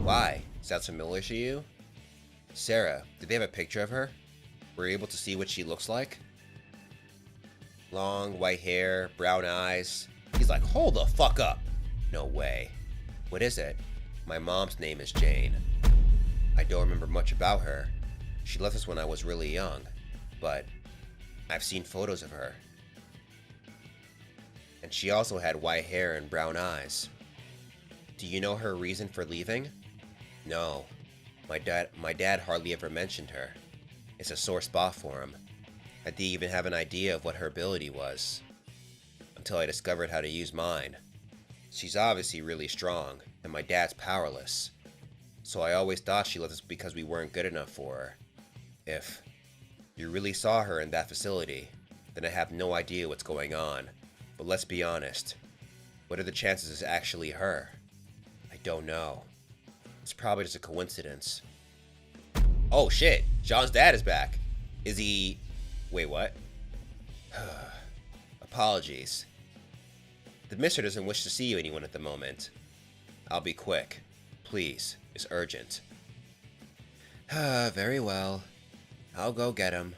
Why? Sounds familiar to you? Sera, did they have a picture of her? Were you able to see what she looks like? Long, white hair, brown eyes. He's like, hold the fuck up. No way. What is it? My mom's name is Jane. I don't remember much about her. She left us when I was really young, but I've seen photos of her. And she also had white hair and brown eyes. Do you know her reason for leaving? No. My dad hardly ever mentioned her. It's a sore spot for him. I didn't even have an idea of what her ability was, until I discovered how to use mine. She's obviously really strong, and my dad's powerless. So I always thought she left us because we weren't good enough for her. If you really saw her in that facility, then I have no idea what's going on. But let's be honest. What are the chances it's actually her? I don't know. It's probably just a coincidence. Oh shit! John's dad is back. Is he... Wait, what? Apologies. The mister doesn't wish to see anyone at the moment. I'll be quick. Please, it's urgent. Very well. I'll go get him.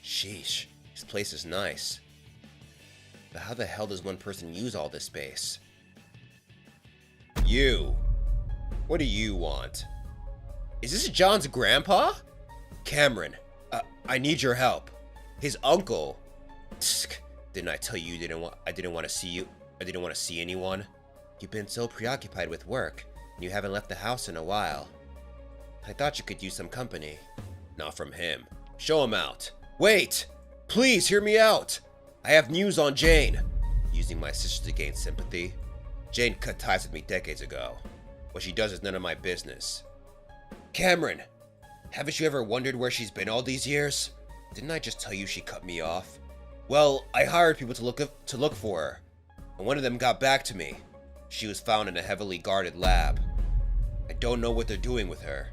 Sheesh, this place is nice. But how the hell does one person use all this space? You! What do you want? Is this John's grandpa? Cameron, I need your help. His uncle. Tsk, didn't I tell you I didn't want to see you? I didn't want to see anyone. You've been so preoccupied with work, and you haven't left the house in a while. I thought you could use some company. Not from him. Show him out. Wait! Please hear me out! I have news on Jane. Using my sister to gain sympathy. Jane cut ties with me decades ago. What she does is none of my business. Cameron, haven't you ever wondered where she's been all these years? Didn't I just tell you she cut me off? Well, I hired people to look for her, and one of them got back to me. She was found in a heavily guarded lab. I don't know what they're doing with her,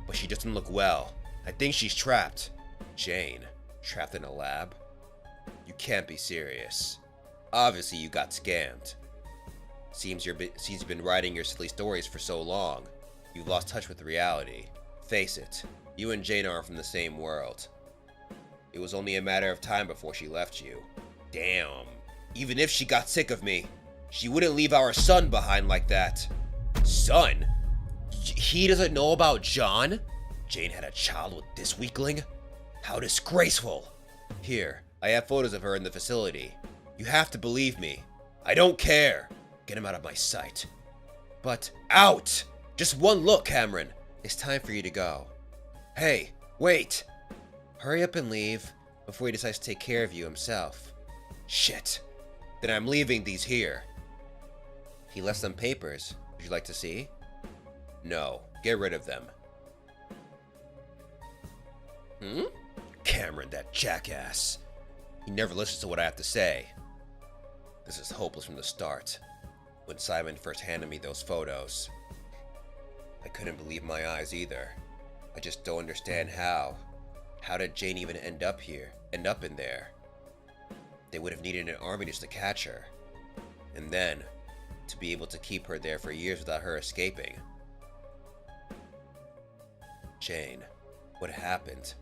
but she doesn't look well. I think she's trapped. Jane, trapped in a lab? You can't be serious. Obviously you got scammed. Seems you've been writing your silly stories for so long. You've lost touch with reality. Face it, you and Jane are from the same world. It was only a matter of time before she left you. Damn. Even if she got sick of me, she wouldn't leave our son behind like that. Son? He doesn't know about John? Jane had a child with this weakling? How disgraceful. Here, I have photos of her in the facility. You have to believe me. I don't care. Get him out of my sight. But, out! Just one look, Cameron. It's time for you to go. Hey, wait! Hurry up and leave before he decides to take care of you himself. Shit. Then I'm leaving these here. He left some papers. Would you like to see? No, get rid of them. Cameron, that jackass. He never listens to what I have to say. This is hopeless from the start. When Simon first handed me those photos, I couldn't believe my eyes either. I just don't understand how. How did Jane even end up in there? They would have needed an army just to catch her. And then, to be able to keep her there for years without her escaping. Jane, what happened?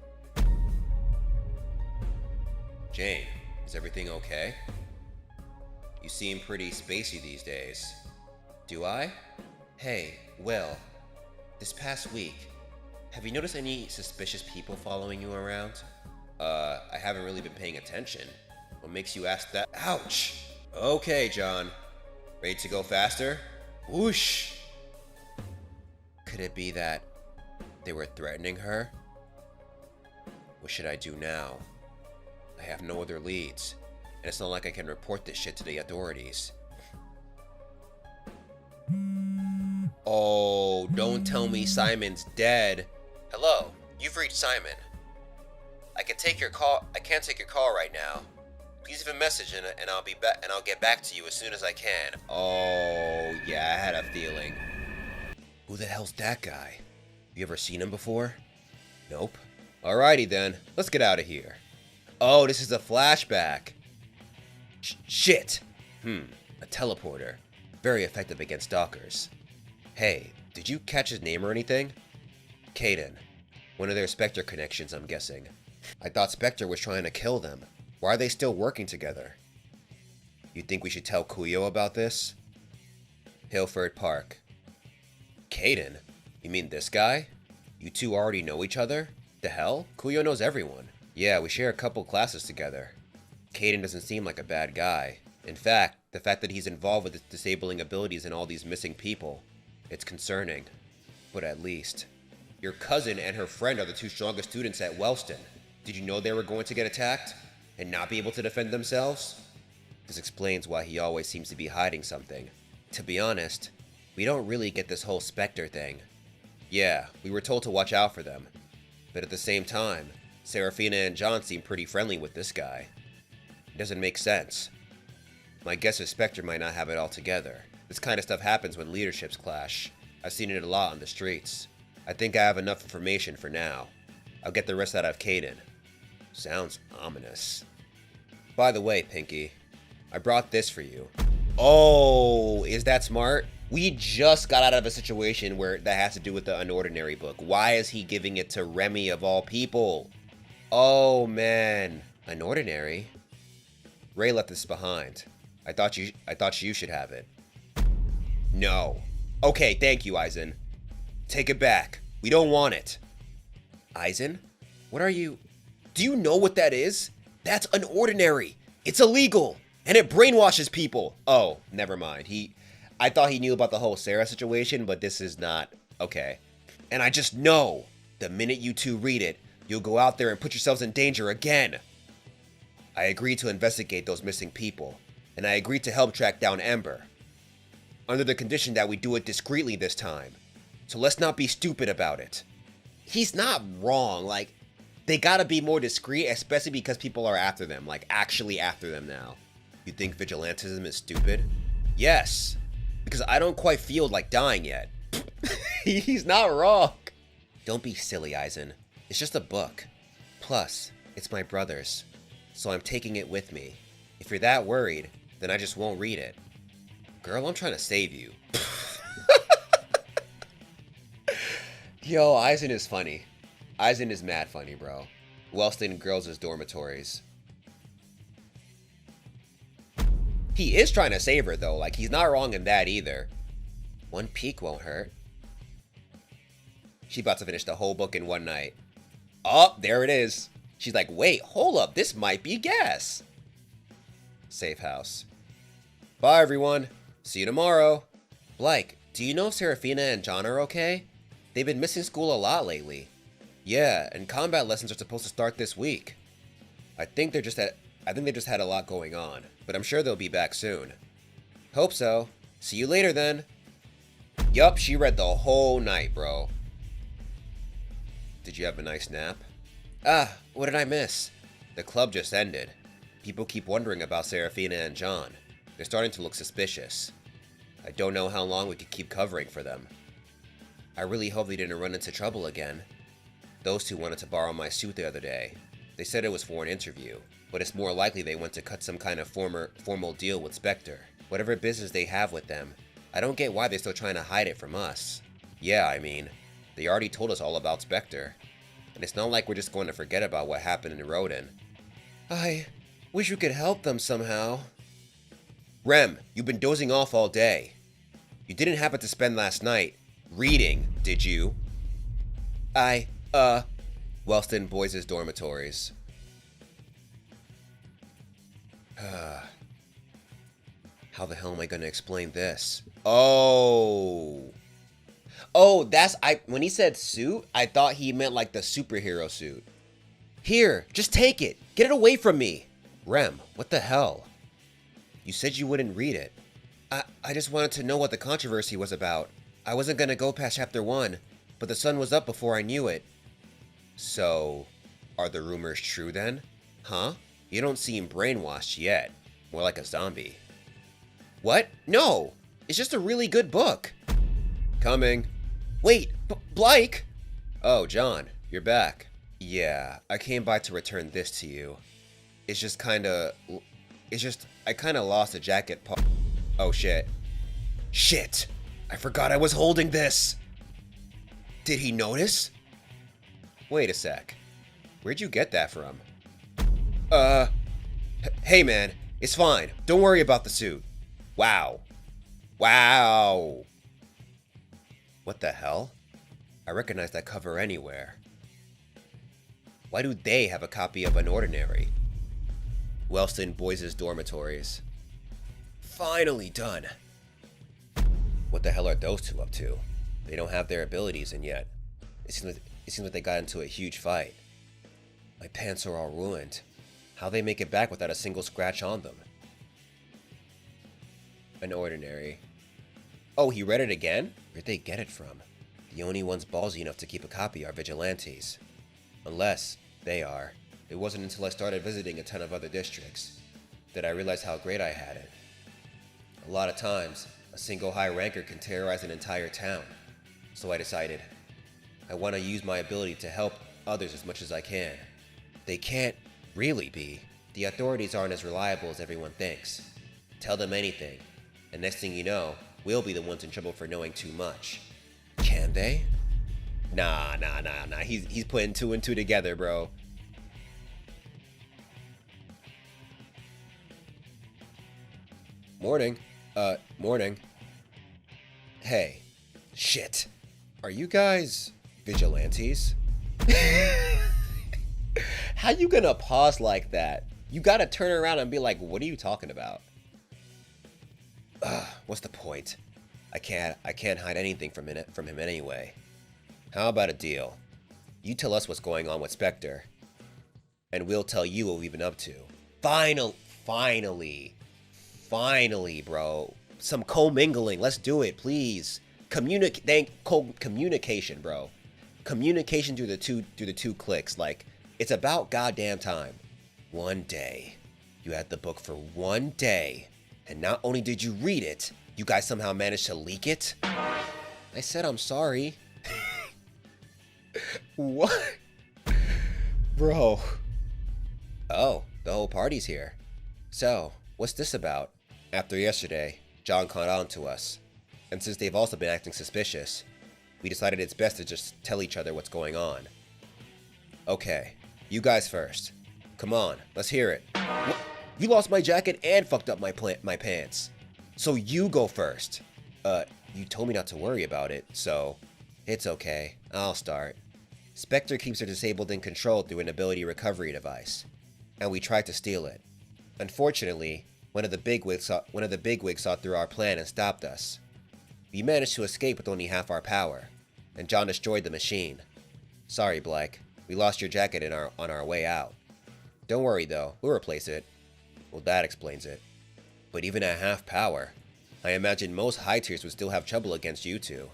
Jane, is everything okay? You seem pretty spacey these days. Do I? Hey, Will. This past week, have you noticed any suspicious people following you around? I haven't really been paying attention. What makes you ask that? Ouch! Okay, John. Ready to go faster? Whoosh! Could it be that they were threatening her? What should I do now? I have no other leads, and it's not like I can report this shit to the authorities. Oh, don't tell me Simon's dead. Hello, you've reached Simon. I can't take your call right now. Please leave a message and I'll be back, and I'll get back to you as soon as I can. Oh, yeah, I had a feeling. Who the hell's that guy? You ever seen him before? Nope. Alrighty then, let's get out of here. Oh, this is a flashback. Shit. A teleporter. Very effective against stalkers. Hey, Did you catch his name or anything? Kaden. One of their Spectre connections, I'm guessing. I thought Spectre was trying to kill them. Why are they still working together? You think we should tell Kuyo about this? Hillford Park. Kaden? You mean this guy? You two already know each other? The hell? Kuyo knows everyone. Yeah, we share a couple classes together. Kaden doesn't seem like a bad guy. In fact, the fact that he's involved with his disabling abilities and all these missing people, it's concerning. But at least, your cousin and her friend are the two strongest students at Wellston. Did you know they were going to get attacked? And not be able to defend themselves? This explains why he always seems to be hiding something. To be honest, we don't really get this whole Spectre thing. Yeah, we were told to watch out for them. But at the same time, Serafina and John seem pretty friendly with this guy. It doesn't make sense. My guess is Spectre might not have it all together. This kind of stuff happens when leaderships clash. I've seen it a lot on the streets. I think I have enough information for now. I'll get the rest out of Kaden. Sounds ominous. By the way, Pinky, I brought this for you. Oh, is that smart? We just got out of a situation where that has to do with the unOrdinary book. Why is he giving it to Remy of all people? Oh man, unOrdinary? Ray left this behind. I thought you should have it. No. Okay, thank you, Aizen. Take it back. We don't want it. Aizen? What are you... Do you know what that is? That's unOrdinary. It's illegal. And it brainwashes people. Oh, never mind. I thought he knew about the whole Sera situation, but this is not... Okay. And I just know, the minute you two read it, you'll go out there and put yourselves in danger again. I agreed to investigate those missing people, and I agreed to help track down Ember. Under the condition that we do it discreetly this time. So let's not be stupid about it. He's not wrong, like, they gotta be more discreet, especially because people are after them, like, actually after them now. You think vigilantism is stupid? Yes, because I don't quite feel like dying yet. He's not wrong. Don't be silly, Aizen. It's just a book. Plus, it's my brother's, so I'm taking it with me. If you're that worried, then I just won't read it. Girl, I'm trying to save you. Yo, Aizen is funny. Aizen is mad funny, bro. Wellston girls' dormitories. He is trying to save her, though. Like, he's not wrong in that either. One peek won't hurt. She about to finish the whole book in one night. Oh, there it is. She's like, wait, hold up. This might be gas. Safe house. Bye, everyone. See you tomorrow. Blake, do you know if Serafina and John are okay? They've been missing school a lot lately. Yeah, and combat lessons are supposed to start this week. I think they just had a lot going on, but I'm sure they'll be back soon. Hope so. See you later then. Yup, she read the whole night, bro. Did you have a nice nap? Ah, what did I miss? The club just ended. People keep wondering about Serafina and John. They're starting to look suspicious. I don't know how long we could keep covering for them. I really hope they didn't run into trouble again. Those two wanted to borrow my suit the other day. They said it was for an interview, but it's more likely they went to cut some kind of formal deal with Spectre. Whatever business they have with them, I don't get why they're still trying to hide it from us. Yeah, I mean, they already told us all about Spectre. And it's not like we're just going to forget about what happened in Rodin. I wish we could help them somehow. Rem, you've been dozing off all day. You didn't happen to spend last night reading, did you? Wellston boys' dormitories. How the hell am I gonna explain this? Oh, when he said suit, I thought he meant like the superhero suit. Here, just take it. Get it away from me. Rem, what the hell? You said you wouldn't read it. I just wanted to know what the controversy was about. I wasn't gonna go past chapter 1, but the sun was up before I knew it. So, are the rumors true then? Huh? You don't seem brainwashed yet. More like a zombie. What? No! It's just a really good book. Coming. Wait, Blake! Oh, John, you're back. Yeah, I came by to return this to you. I kinda lost a jacket Oh shit. Shit! I forgot I was holding this! Did he notice? Wait a sec. Where'd you get that from? Hey man, it's fine. Don't worry about the suit. Wow. Wow. What the hell? I recognize that cover anywhere. Why do they have a copy of Unordinary? Wellston Boys' Dormitories. Finally done. What the hell are those two up to? They don't have their abilities in yet. It seems like they got into a huge fight. My pants are all ruined. How they make it back without a single scratch on them? Unordinary. Oh, he read it again? Where'd they get it from? The only ones ballsy enough to keep a copy are vigilantes. Unless they are. It wasn't until I started visiting a ton of other districts that I realized how great I had it. A lot of times, a single high ranker can terrorize an entire town. So I decided, I want to use my ability to help others as much as I can. They can't really be. The authorities aren't as reliable as everyone thinks. Tell them anything, and next thing you know, we'll be the ones in trouble for knowing too much. Can they? Nah. He's putting two and two together, bro. Morning. Morning. Hey. Shit. Are you guys vigilantes? How you gonna pause like that? You gotta turn around and be like, what are you talking about? What's the point? I can't hide anything from him anyway. How about a deal? You tell us what's going on with Spectre, and we'll tell you what we've been up to. Finally, bro. Some commingling. Let's do it, please. Communication, bro. Communication through the two clicks. Like, it's about goddamn time. One day. You had the book for one day. And not only did you read it, you guys somehow managed to leak it? I said I'm sorry. What? Bro. Oh, the whole party's here. So, what's this about? After yesterday, John caught on to us. And since they've also been acting suspicious, we decided it's best to just tell each other what's going on. Okay, you guys first. Come on, let's hear it. What? You lost my jacket and fucked up my pants. So you go first. You told me not to worry about it, so it's okay. I'll start. Spectre keeps her disabled and controlled through an ability recovery device, and we tried to steal it. Unfortunately, one of the bigwigs saw through our plan and stopped us. We managed to escape with only half our power, and John destroyed the machine. Sorry, Blake. We lost your jacket on our way out. Don't worry though, we'll replace it. Well, that explains it. But even at half power, I imagine most high tiers would still have trouble against you two.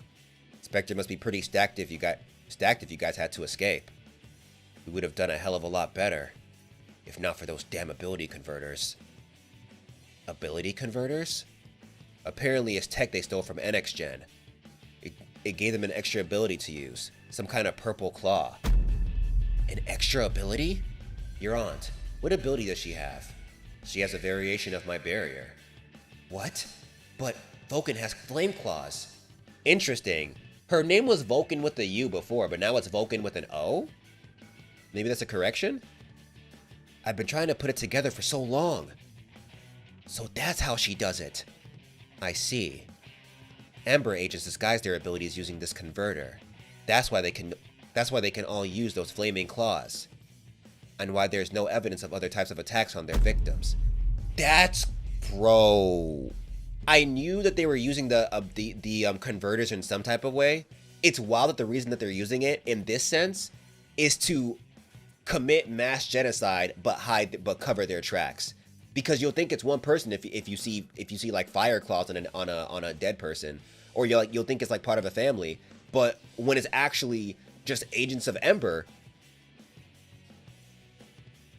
Spectre must be pretty stacked if you guys had to escape. We would have done a hell of a lot better, if not for those damn ability converters. Ability converters? Apparently it's tech they stole from NXGen. It gave them an extra ability to use, some kind of purple claw. An extra ability? Your aunt, what ability does she have? She has a variation of my barrier. What? But Vulcan has flame claws. Interesting. Her name was Vulcan with a U before, but now it's Vulcan with an O? Maybe that's a correction? I've been trying to put it together for so long. So that's how she does it. I see. Ember agents disguise their abilities using this converter. That's why they can all use those flaming claws. And why there's no evidence of other types of attacks on their victims. Bro. I knew that they were using the converters in some type of way. It's wild that the reason that they're using it in this sense is to commit mass genocide, but cover their tracks. Because you'll think it's one person if you see like fire claws on a dead person, or you'll think it's like part of a family. But when it's actually just agents of Ember.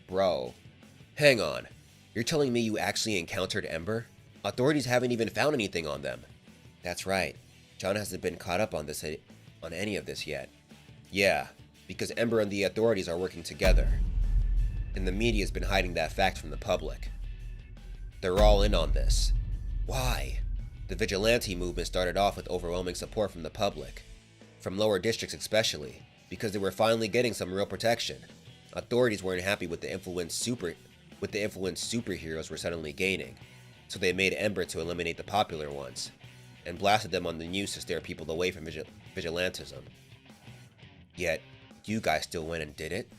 Bro, hang on. You're telling me you actually encountered Ember? Authorities haven't even found anything on them. That's right. John hasn't been caught up on any of this yet. Yeah, because Ember and the authorities are working together. And the media's been hiding that fact from the public. They're all in on this. Why? The vigilante movement started off with overwhelming support from the public. from lower districts especially, because they were finally getting some real protection. Authorities weren't happy with the influence superheroes were suddenly gaining, so they made Ember to eliminate the popular ones, and blasted them on the news to steer people away from vigilantism. Yet, you guys still went and did it?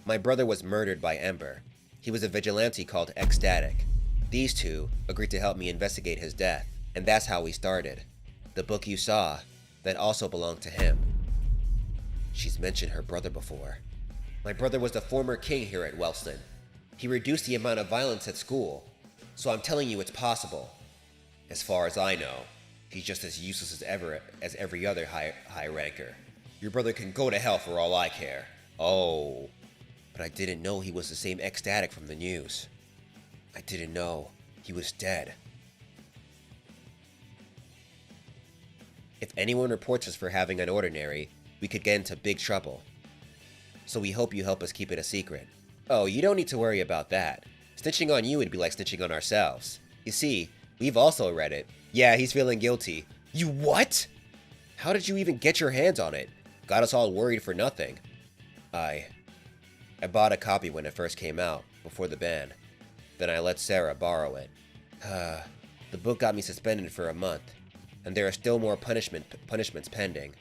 My brother was murdered by Ember. He was a vigilante called Ecstatic. These two agreed to help me investigate his death, and that's how we started. The book you saw, that also belonged to him. She's mentioned her brother before. My brother was the former king here at Wellston. He reduced the amount of violence at school, so I'm telling you it's possible. As far as I know, he's just as useless as every other high ranker. Your brother can go to hell for all I care. Oh, but I didn't know he was the same Ecstatic from the news. I didn't know he was dead. If anyone reports us for having unOrdinary, we could get into big trouble. So we hope you help us keep it a secret. Oh, you don't need to worry about that. Snitching on you would be like snitching on ourselves. You see, we've also read it. Yeah, he's feeling guilty. You what? How did you even get your hands on it? Got us all worried for nothing. I bought a copy when it first came out, before the ban. Then I let Sera borrow it. The book got me suspended for a month, and there are still more punishments pending.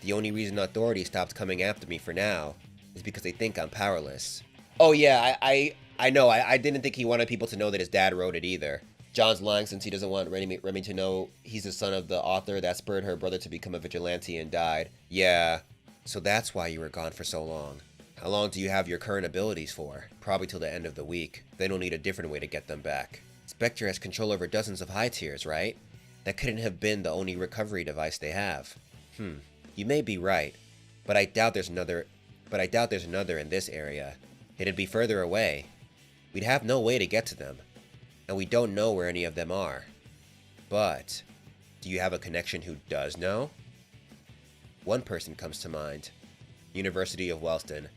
The only reason authorities stopped coming after me for now is because they think I'm powerless. Oh yeah, I know. I didn't think he wanted people to know that his dad wrote it either. John's lying since he doesn't want Remy to know he's the son of the author that spurred her brother to become a vigilante and died. Yeah, so that's why you were gone for so long. How long do you have your current abilities for? Probably till the end of the week. Then we'll need a different way to get them back. Spectre has control over dozens of high tiers, right? That couldn't have been the only recovery device they have. You may be right, but I doubt there's another in this area. It'd be further away. We'd have no way to get to them, and we don't know where any of them are. But, do you have a connection who does know? One person comes to mind. University of Wellston.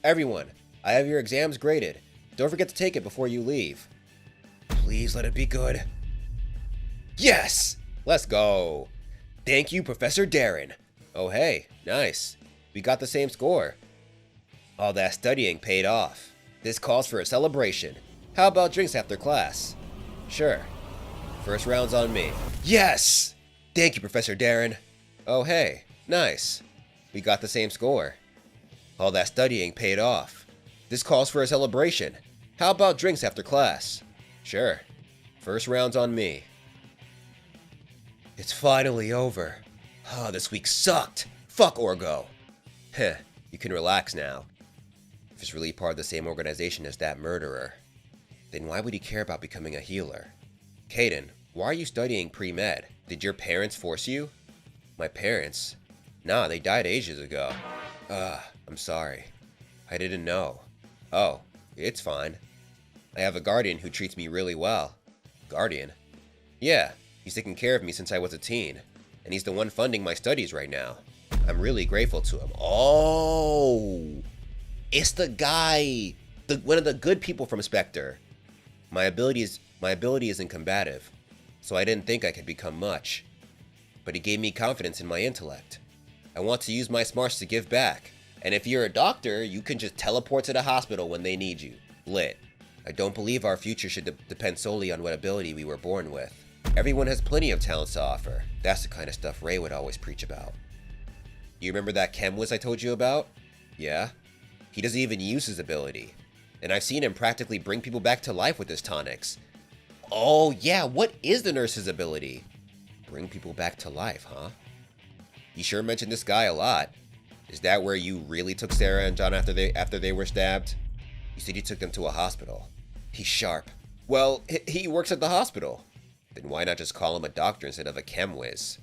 Everyone, I have your exams graded. Don't forget to take it before you leave. Please let it be good. Yes! Let's go. Thank you, Professor Darren. Oh hey, nice. We got the same score. All that studying paid off. This calls for a celebration. How about drinks after class? Sure. First round's on me. Yes! Thank you, Professor Darren. Oh hey, nice. We got the same score. All that studying paid off. This calls for a celebration. How about drinks after class? Sure. First round's on me. It's finally over. This week sucked. Fuck Orgo. Heh, you can relax now. If it's really part of the same organization as that murderer, then why would he care about becoming a healer? Caden, why are you studying pre-med? Did your parents force you? My parents? Nah, they died ages ago. I'm sorry. I didn't know. Oh, it's fine. I have a guardian who treats me really well. Guardian? Yeah, he's taken care of me since I was a teen, and he's the one funding my studies right now. I'm really grateful to him. Oh! It's the guy! One of the good people from Spectre. My ability isn't combative, so I didn't think I could become much. But he gave me confidence in my intellect. I want to use my smarts to give back. And if you're a doctor, you can just teleport to the hospital when they need you. Lit. I don't believe our future should depend solely on what ability we were born with. Everyone has plenty of talents to offer. That's the kind of stuff Ray would always preach about. You remember that chem whiz I told you about? Yeah? He doesn't even use his ability. And I've seen him practically bring people back to life with his tonics. Oh yeah, what is the nurse's ability? Bring people back to life, huh? You sure mentioned this guy a lot. Is that where you really took Sera and John after they were stabbed? You said you took them to a hospital. He's sharp. Well, he works at the hospital. Then why not just call him a doctor instead of a chem whiz?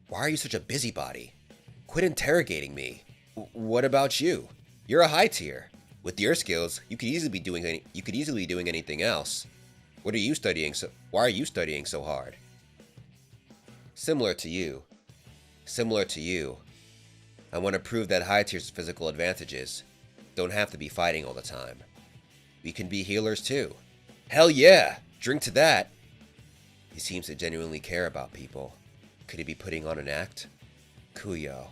Why are you such a busybody? Quit interrogating me. What about you? You're a high tier. With your skills, you could easily be doing anything else. Why are you studying so hard? Similar to you. I want to prove that high tier's physical advantages don't have to be fighting all the time. We can be healers too. Hell yeah! Drink to that! He seems to genuinely care about people. Could he be putting on an act? Kuyo.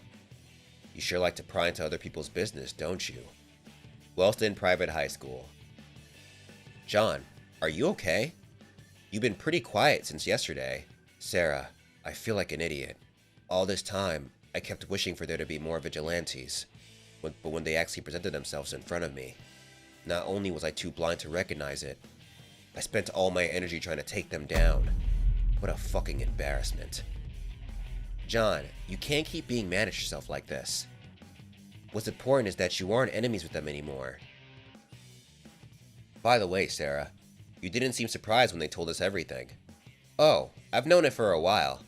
You sure like to pry into other people's business, don't you? Wellston Private High School. John, are you okay? You've been pretty quiet since yesterday. Sera, I feel like an idiot. All this time, I kept wishing for there to be more vigilantes. But when they actually presented themselves in front of me, not only was I too blind to recognize it, I spent all my energy trying to take them down. What a fucking embarrassment. John, you can't keep being mad at yourself like this. What's important is that you aren't enemies with them anymore. By the way, Sera, you didn't seem surprised when they told us everything. Oh, I've known it for a while.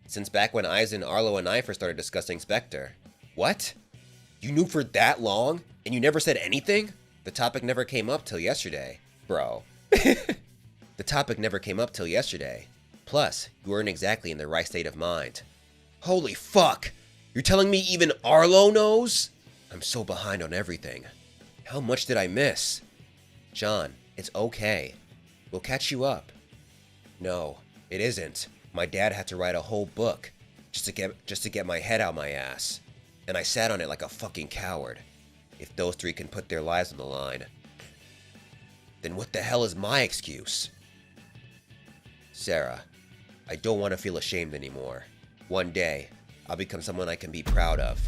Since back when Aizen, Arlo, and I first started discussing Spectre. What? You knew for that long, and you never said anything? The topic never came up till yesterday. Bro. The topic never came up till yesterday. Plus, you weren't exactly in the right state of mind. Holy fuck! You're telling me even Arlo knows? I'm so behind on everything. How much did I miss? John, it's okay. We'll catch you up. No, it isn't. My dad had to write a whole book just to get my head out my ass. And I sat on it like a fucking coward. If those three can put their lives on the line, then what the hell is my excuse? Sera, I don't want to feel ashamed anymore. One day, I'll become someone I can be proud of.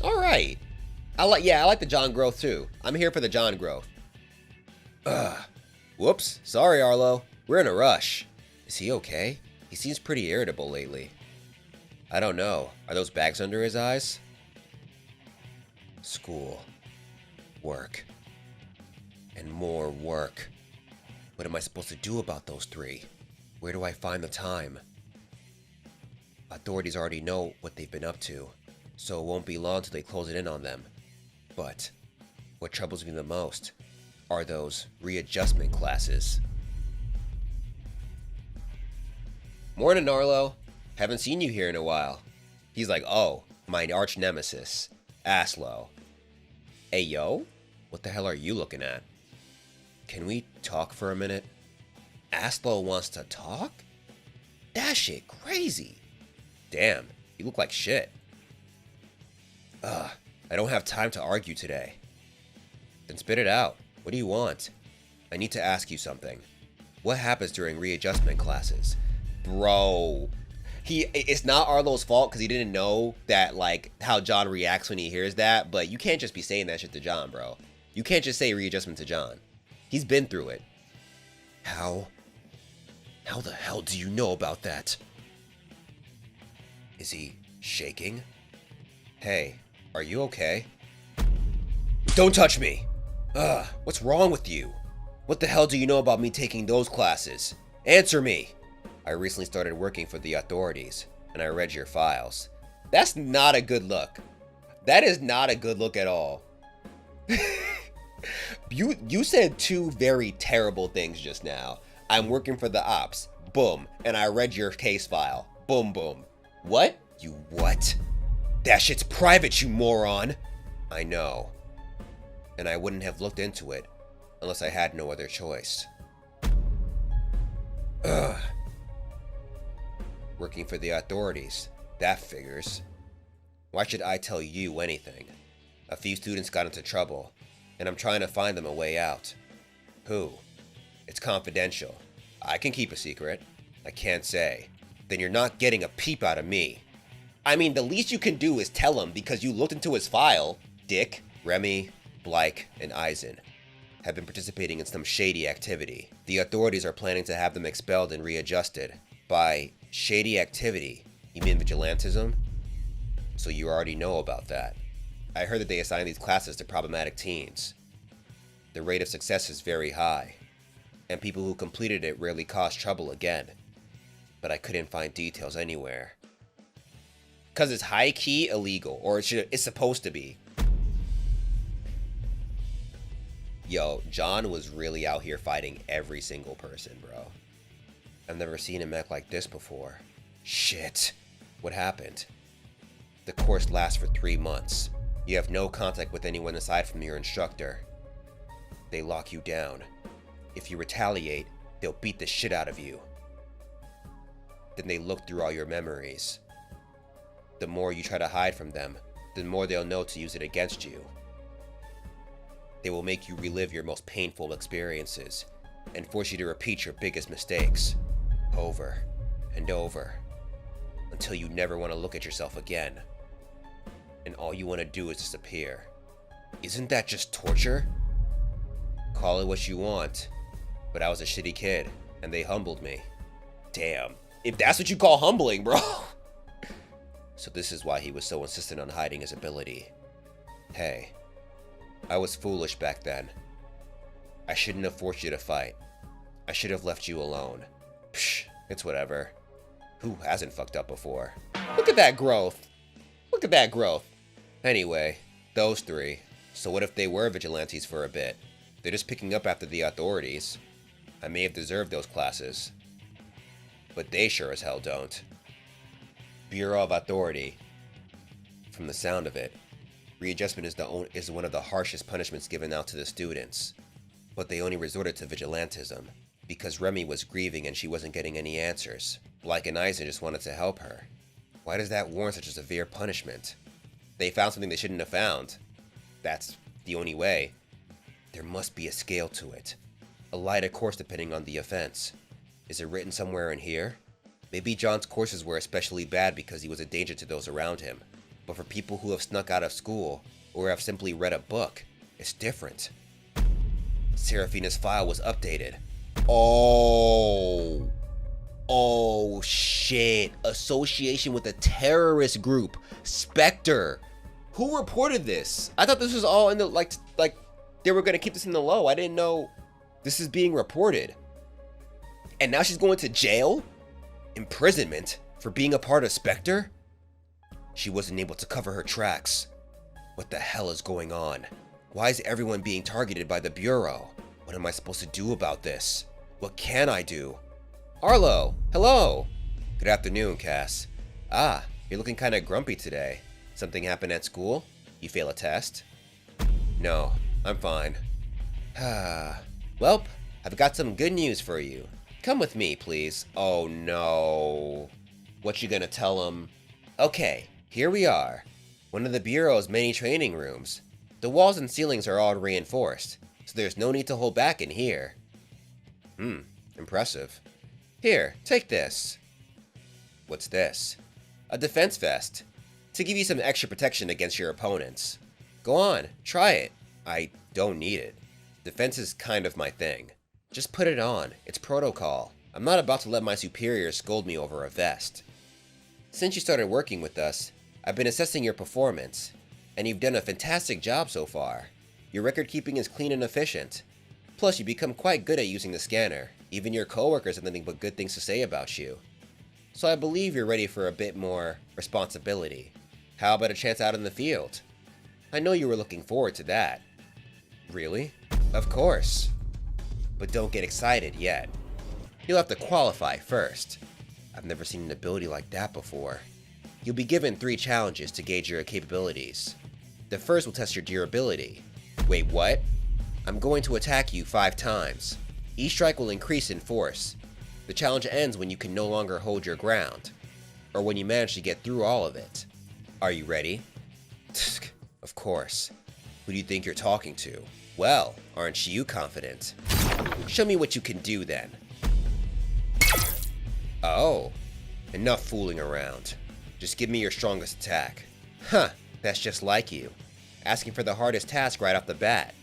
Alright. I like the John growth too. I'm here for the John growth. Whoops. Sorry, Arlo. We're in a rush. Is he okay? He seems pretty irritable lately. I don't know. Are those bags under his eyes? School. Work. And more work. What am I supposed to do about those three? Where do I find the time? Authorities already know what they've been up to, so it won't be long till they close it in on them. But what troubles me the most are those readjustment classes. Morning, Arlo. Haven't seen you here in a while. He's like, oh, my arch nemesis, Aslo. Hey, yo? What the hell are you looking at? Can we talk for a minute? Aslo wants to talk? That shit crazy. Damn, you look like shit. I don't have time to argue today. Then spit it out. What do you want? I need to ask you something. What happens during readjustment classes? Bro, it's not Arlo's fault because he didn't know that, like, how John reacts when he hears that, but you can't just be saying that shit to John, bro. You can't just say readjustment to John. He's been through it. How the hell do you know about that? Is he shaking? Hey, are you okay? Don't touch me! What's wrong with you? What the hell do you know about me taking those classes? Answer me! I recently started working for the authorities, and I read your files. That's not a good look. That is not a good look at all. You said two very terrible things just now. I'm working for the ops. Boom. And I read your case file. Boom, boom. What? You what? That shit's private, you moron. I know. And I wouldn't have looked into it unless I had no other choice. Ugh. Working for the authorities. That figures. Why should I tell you anything? A few students got into trouble, and I'm trying to find them a way out. Who? It's confidential. I can keep a secret. I can't say. Then you're not getting a peep out of me. I mean, the least you can do is tell him because you looked into his file. Dick, Remy, Blyke, and Aizen have been participating in some shady activity. The authorities are planning to have them expelled and readjusted. By shady activity, you mean vigilantism? So you already know about that. I heard that they assign these classes to problematic teens. The rate of success is very high, and people who completed it rarely cause trouble again. But I couldn't find details anywhere. Cause it's high-key illegal, or it's supposed to be. Yo, John was really out here fighting every single person, bro. I've never seen him act like this before. Shit. What happened? The course lasts for 3 months. You have no contact with anyone aside from your instructor. They lock you down. If you retaliate, they'll beat the shit out of you. Then they look through all your memories. The more you try to hide from them, the more they'll know to use it against you. They will make you relive your most painful experiences and force you to repeat your biggest mistakes over and over until you never want to look at yourself again. And all you want to do is disappear. Isn't that just torture? Call it what you want, but I was a shitty kid and they humbled me. Damn, if that's what you call humbling, bro. So this is why he was so insistent on hiding his ability. Hey, I was foolish back then. I shouldn't have forced you to fight. I should have left you alone. Psh, it's whatever. Who hasn't fucked up before? Look at that growth. Look at that growth. Anyway, those three. So what if they were vigilantes for a bit? They're just picking up after the authorities. I may have deserved those classes. But they sure as hell don't. Bureau of Authority. From the sound of it, readjustment is one of the harshest punishments given out to the students. But they only resorted to vigilantism because Remy was grieving and she wasn't getting any answers. Blake and Eisen just wanted to help her. Why does that warrant such a severe punishment? They found something they shouldn't have found. That's the only way. There must be a scale to it. A lighter course depending on the offense. Is it written somewhere in here? Maybe John's courses were especially bad because he was a danger to those around him. But for people who have snuck out of school or have simply read a book, it's different. Serafina's file was updated. Oh shit. Association with a terrorist group. Spectre. Who reported this? I thought this was all in the, like they were gonna keep this in the low. I didn't know this is being reported. And now she's going to jail? Imprisonment for being a part of Spectre? She wasn't able to cover her tracks. What the hell is going on? Why is everyone being targeted by the Bureau? What am I supposed to do about this? What can I do? Arlo, hello! Good afternoon, Cass. Ah, you're looking kinda grumpy today. Something happened at school? You fail a test? No, I'm fine. Welp, I've got some good news for you. Come with me, please. Oh no. What you gonna tell him? Okay, here we are. One of the Bureau's many training rooms. The walls and ceilings are all reinforced, so there's no need to hold back in here. Impressive. Here, take this. What's this? A defense vest. To give you some extra protection against your opponents. Go on, try it. I don't need it. Defense is kind of my thing. Just put it on. It's protocol. I'm not about to let my superiors scold me over a vest. Since you started working with us, I've been assessing your performance, and you've done a fantastic job so far. Your record keeping is clean and efficient. Plus, you become quite good at using the scanner. Even your coworkers have nothing but good things to say about you. So I believe you're ready for a bit more responsibility. How about a chance out in the field? I know you were looking forward to that. Really? Of course. But don't get excited yet. You'll have to qualify first. I've never seen an ability like that before. You'll be given 3 challenges to gauge your capabilities. The first will test your durability. Wait, what? I'm going to attack you 5 times. Each strike will increase in force. The challenge ends when you can no longer hold your ground, or when you manage to get through all of it. Are you ready? Of course. Who do you think you're talking to? Well, aren't you confident? Show me what you can do then. Oh, enough fooling around. Just give me your strongest attack. Huh, that's just like you. Asking for the hardest task right off the bat.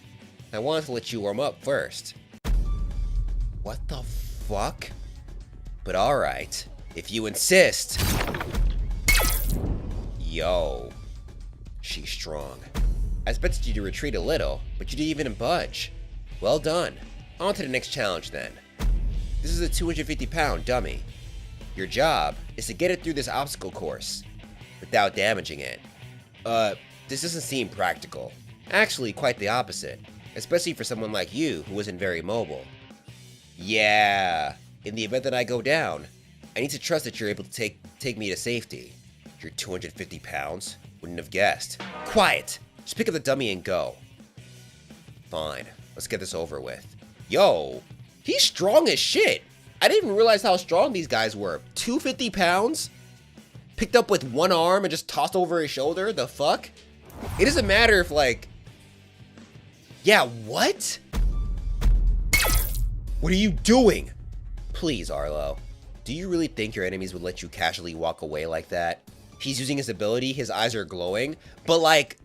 I wanted to let you warm up first. What the fuck? But alright, if you insist. Yo. She's strong. I expected you to retreat a little, but you didn't even budge. Well done. On to the next challenge then. This is a 250-pound dummy. Your job is to get it through this obstacle course without damaging it. This doesn't seem practical. Actually, quite the opposite, especially for someone like you who isn't very mobile. Yeah, in the event that I go down, I need to trust that you're able to take me to safety. You're 250 pounds? Wouldn't have guessed. Quiet! Just pick up the dummy and go. Fine, let's get this over with. Yo, he's strong as shit! I didn't even realize how strong these guys were. 250 pounds? Picked up with one arm and just tossed over his shoulder? The fuck? It doesn't matter if like... Yeah, what? What are you doing? Please, Arlo. Do you really think your enemies would let you casually walk away like that? He's using his ability, his eyes are glowing, but like...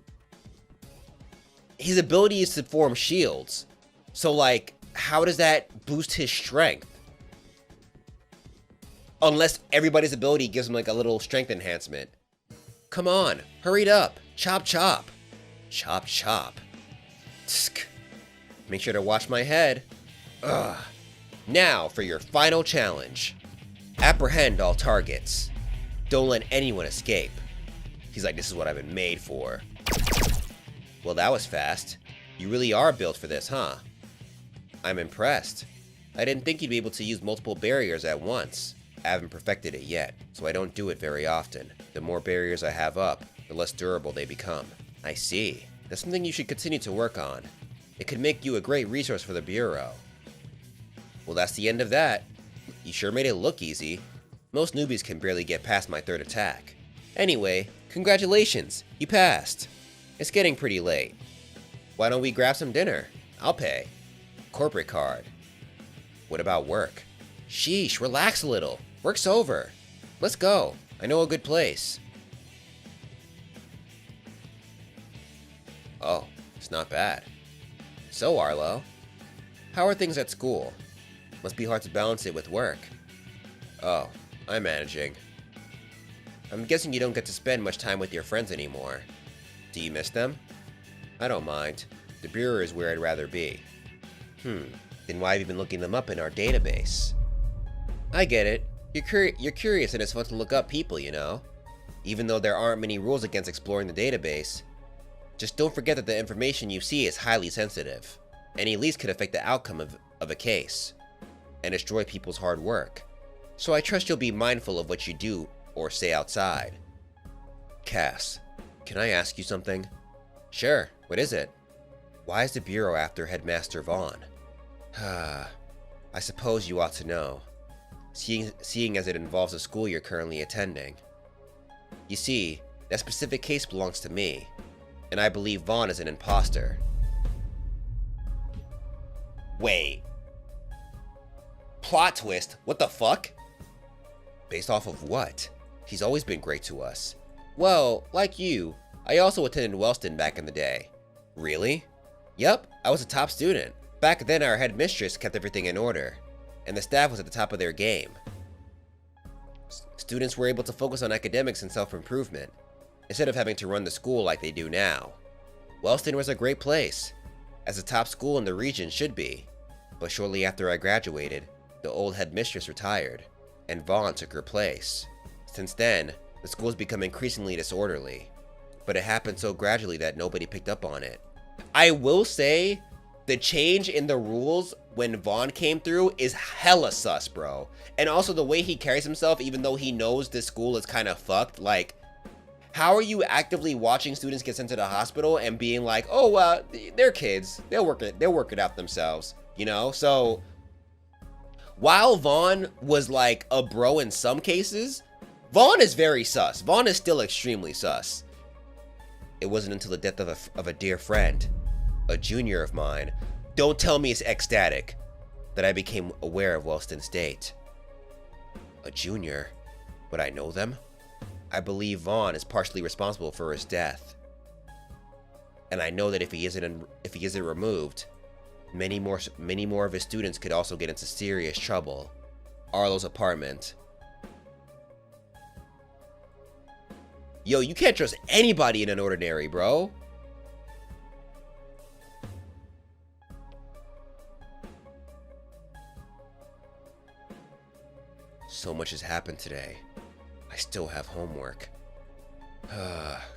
His ability is to form shields. So like, how does that boost his strength? Unless everybody's ability gives him like a little strength enhancement. Come on, hurry it up. Chop chop. Chop chop. Tsk. Make sure to watch my head. Ugh. Now for your final challenge. Apprehend all targets. Don't let anyone escape. He's like, this is what I've been made for. Well, that was fast. You really are built for this, huh? I'm impressed. I didn't think you'd be able to use multiple barriers at once. I haven't perfected it yet, so I don't do it very often. The more barriers I have up, the less durable they become. I see. That's something you should continue to work on. It could make you a great resource for the Bureau. Well, that's the end of that. You sure made it look easy. Most newbies can barely get past my third attack. Anyway, congratulations, you passed. It's getting pretty late. Why don't we grab some dinner? I'll pay. Corporate card. What about work? Sheesh, relax a little. Work's over. Let's go. I know a good place. Oh, it's not bad. So, Arlo, how are things at school? Must be hard to balance it with work. Oh, I'm managing. I'm guessing you don't get to spend much time with your friends anymore. Do you miss them? I don't mind. The Bureau is where I'd rather be. Then why have you been looking them up in our database? I get it. You're curious and it's fun to look up people, you know? Even though there aren't many rules against exploring the database. Just don't forget that the information you see is highly sensitive. Any leaks could affect the outcome of a case. And destroy people's hard work. So I trust you'll be mindful of what you do or say outside. Cass, can I ask you something? Sure, what is it? Why is the Bureau after Headmaster Vaughn? I suppose you ought to know, seeing as it involves the school you're currently attending. You see, that specific case belongs to me, and I believe Vaughn is an imposter. Wait. Plot twist? What the fuck? Based off of what? He's always been great to us. Well, like you, I also attended Wellston back in the day. Really? Yup, I was a top student. Back then our headmistress kept everything in order, and the staff was at the top of their game. Students were able to focus on academics and self-improvement, instead of having to run the school like they do now. Wellston was a great place, as a top school in the region should be, but shortly after I graduated, the old headmistress retired, and Vaughn took her place. Since then, the school's become increasingly disorderly, but it happened so gradually that nobody picked up on it. I will say, the change in the rules when Vaughn came through is hella sus, bro. And also the way he carries himself, even though he knows this school is kind of fucked, like, how are you actively watching students get sent to the hospital and being like, oh, they're kids, they'll work it out themselves, you know? So, while Vaughn was like a bro in some cases, Vaughn is very sus. Vaughn is still extremely sus. It wasn't until the death of a dear friend, a junior of mine, don't tell me it's ecstatic, that I became aware of Wellston's state. A junior? Would I know them? I believe Vaughn is partially responsible for his death. And I know that if he isn't removed, many more of his students could also get into serious trouble. Arlo's apartment. Yo, you can't trust anybody in unOrdinary, bro. So much has happened today. I still have homework.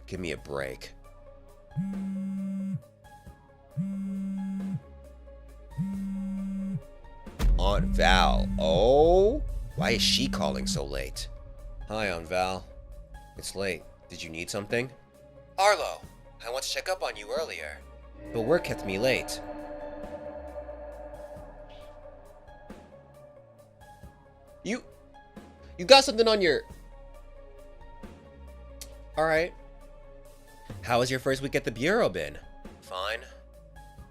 Give me a break. Aunt Val. Oh? Why is she calling so late? Hi, Aunt Val. It's late. Did you need something? Arlo, I want to check up on you earlier, but work kept me late. You got something on your... Alright. How has your first week at the Bureau been? Fine.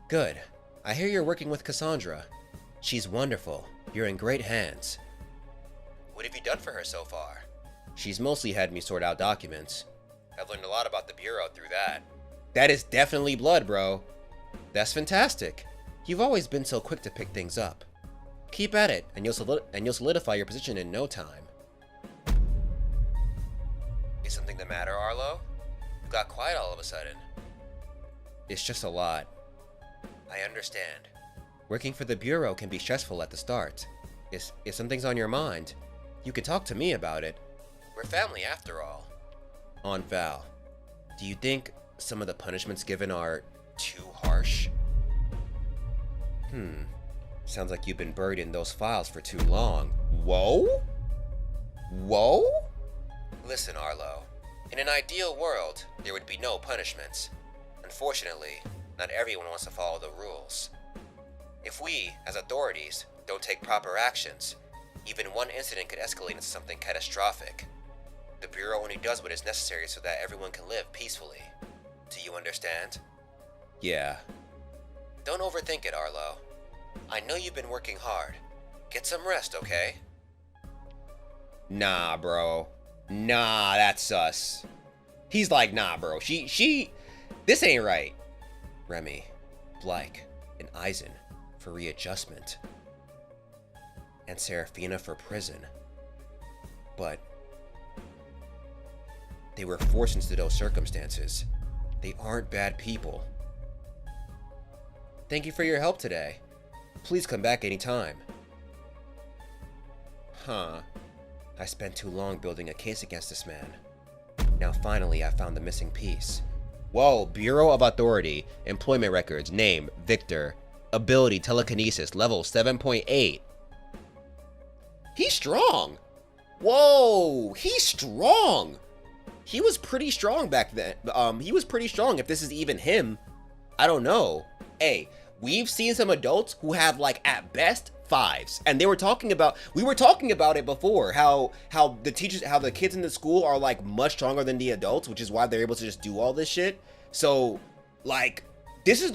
Good. I hear you're working with Cassandra. She's wonderful. You're in great hands. What have you done for her so far? She's mostly had me sort out documents. I've learned a lot about the Bureau through that. That is definitely blood, bro. That's fantastic. You've always been so quick to pick things up. Keep at it, and you'll solidify your position in no time. Is something the matter, Arlo? You got quiet all of a sudden. It's just a lot. I understand. Working for the Bureau can be stressful at the start. If something's on your mind, you can talk to me about it. We're family after all. On Val, do you think some of the punishments given are too harsh? Sounds like you've been buried in those files for too long. Whoa? Whoa? Listen, Arlo. In an ideal world, there would be no punishments. Unfortunately, not everyone wants to follow the rules. If we, as authorities, don't take proper actions, even one incident could escalate into something catastrophic. The Bureau only does what is necessary so that everyone can live peacefully. Do you understand? Yeah. Don't overthink it, Arlo. I know you've been working hard. Get some rest, okay? Nah, bro. Nah, that's sus. He's like, nah, bro. This ain't right. Remy, Blake, and Eisen for readjustment. And Serafina for prison. But they were forced into those circumstances. They aren't bad people. Thank you for your help today. Please come back anytime. Huh. I spent too long building a case against this man. Now finally I found the missing piece. Whoa, Bureau of Authority. Employment records. Name, Victor. Ability, telekinesis. Level 7.8. He's strong. Whoa, he's strong. He was pretty strong back then. He was pretty strong if this is even him. I don't know. Hey, we've seen some adults who have like at best 5s, and we were talking about it before, how the kids in the school are like much stronger than the adults, which is why they're able to just do all this shit. So like this is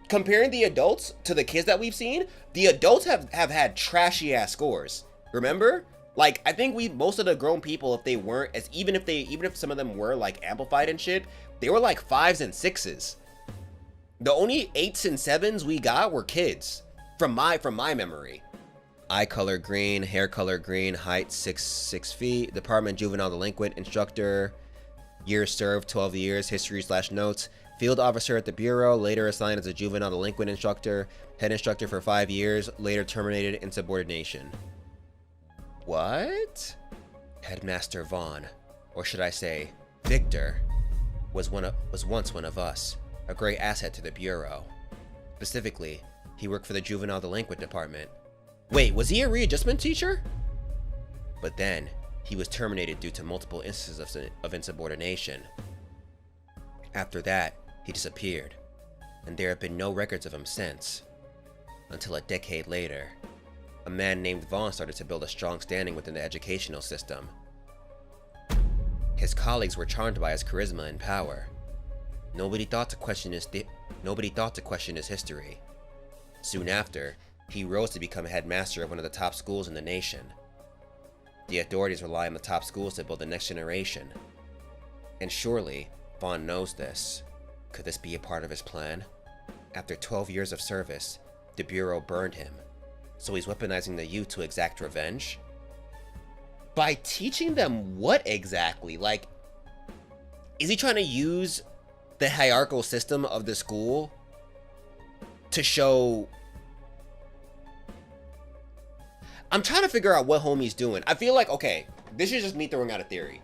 comparing the adults to the kids that we've seen, the adults have had trashy ass scores. Remember? Like, I think most of the grown people, if they weren't, even if some of them were like amplified and shit, they were like 5s and 6s. The only 8s and 7s we got were kids, from my memory. Eye color green, hair color green, height 6 feet, department juvenile delinquent, instructor, years served 12 years, history/notes, field officer at the Bureau, later assigned as a juvenile delinquent instructor, head instructor for 5 years, later terminated in insubordination. What? Headmaster Vaughn, or should I say, Victor, was once one of us, a great asset to the Bureau. Specifically, he worked for the juvenile delinquent department. Wait, was he a readjustment teacher? But then, he was terminated due to multiple instances of insubordination. After that, he disappeared, and there have been no records of him since. Until a decade later, a man named Vaughn started to build a strong standing within the educational system. His colleagues were charmed by his charisma and power. Nobody thought to question his history. Soon after, he rose to become headmaster of one of the top schools in the nation. The authorities rely on the top schools to build the next generation. And surely, Vaughn knows this. Could this be a part of his plan? After 12 years of service, the Bureau burned him. So he's weaponizing the youth to exact revenge? By teaching them what exactly? Like, is he trying to use the hierarchical system of the school to show... I'm trying to figure out what homie's doing. I feel like, okay, this is just me throwing out a theory.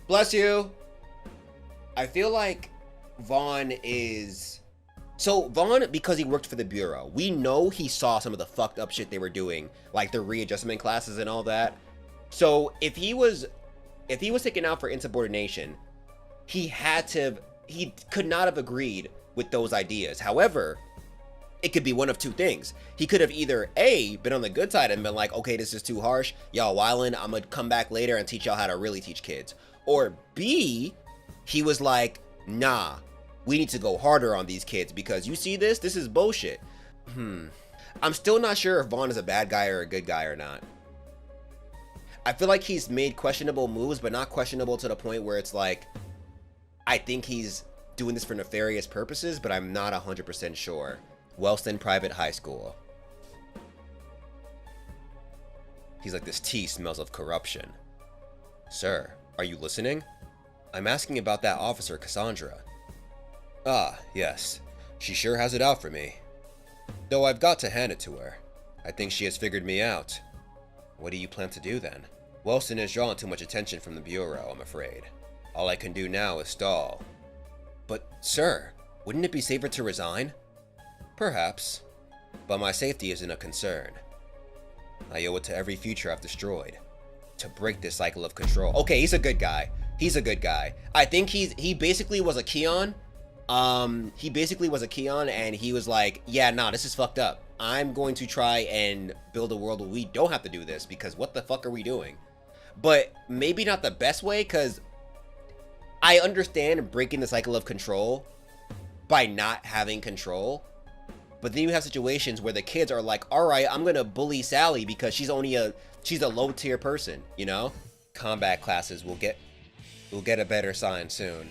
Bless you. I feel like Vaughn is... So Vaughn, because he worked for the Bureau, we know he saw some of the fucked up shit they were doing, like the readjustment classes and all that. So if he was taken out for insubordination, he could not have agreed with those ideas. However, it could be one of two things. He could have either A, been on the good side and been like, okay, this is too harsh, y'all wildin', I'm gonna come back later and teach y'all how to really teach kids. Or B, he was like, nah, we need to go harder on these kids because you see this? This is bullshit. I'm still not sure if Vaughn is a bad guy or a good guy or not. I feel like he's made questionable moves, but not questionable to the point where it's like, I think he's doing this for nefarious purposes, but I'm not 100% sure. Wellston Private High School. He's like, this tea smells of corruption. Sir, are you listening? I'm asking about that officer, Cassandra. Ah, yes. She sure has it out for me. Though I've got to hand it to her. I think she has figured me out. What do you plan to do then? Wellston has drawn too much attention from the Bureau, I'm afraid. All I can do now is stall. But, sir, wouldn't it be safer to resign? Perhaps. But my safety isn't a concern. I owe it to every future I've destroyed. To break this cycle of control. Okay, he's a good guy. He's a good guy. I think he basically was a Keon. He basically was a Keon and he was like, yeah, nah, this is fucked up. I'm going to try and build a world where we don't have to do this because what the fuck are we doing? But maybe not the best way, because I understand breaking the cycle of control by not having control. But then you have situations where the kids are like, all right, I'm going to bully Sally because she's a low tier person, you know? Combat classes will get a better sign soon.